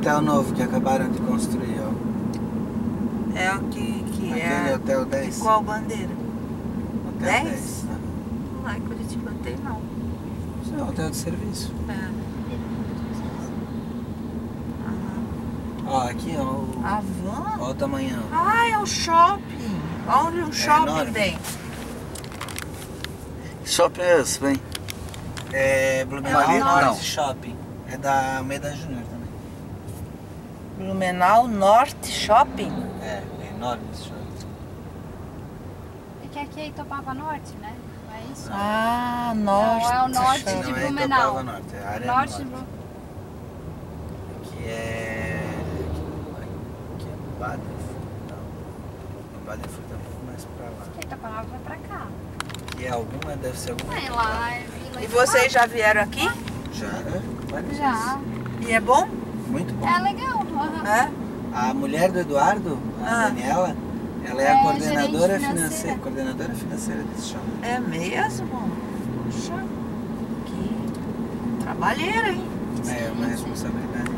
hotel novo que acabaram de construir, ó. É o que Aquele é... Hotel 10. De qual bandeira? Hotel 10? 10. Né? Lá em Curitiba tem não. Isso é um hotel de serviço. É. Ó, aqui, ó. A van? Ó o tamanhão. Ah, é o shopping. Onde o shopping enorme. tem? Shopping é esse, vem. É Blumenau É o Norte Norte. Shopping. É da Almeida Júnior também. Blumenau Norte Shopping? É enorme esse shopping. É que aqui é Itopava Norte, né? Não é isso? Ah, Norte. Não, é o Norte Shopping. de Não é Blumenau. Itopava Norte, é a área Norte de norte. Que é... Aqui é Badenford. Não. Badenford é um pouco mais pra lá. Que Itopava vai pra cá. Que é alguma, deve ser alguma. É lá, é Vila E vocês já vieram aqui? Já, né? Várias Já. E é bom? vezes. Muito bom. É legal. aham. É? A mulher do Eduardo, a Ah. Daniela, ela é É a coordenadora gerente financeira. coordenadora financeira desse shopping. É mesmo? Puxa, que trabalheira, hein? É uma responsabilidade.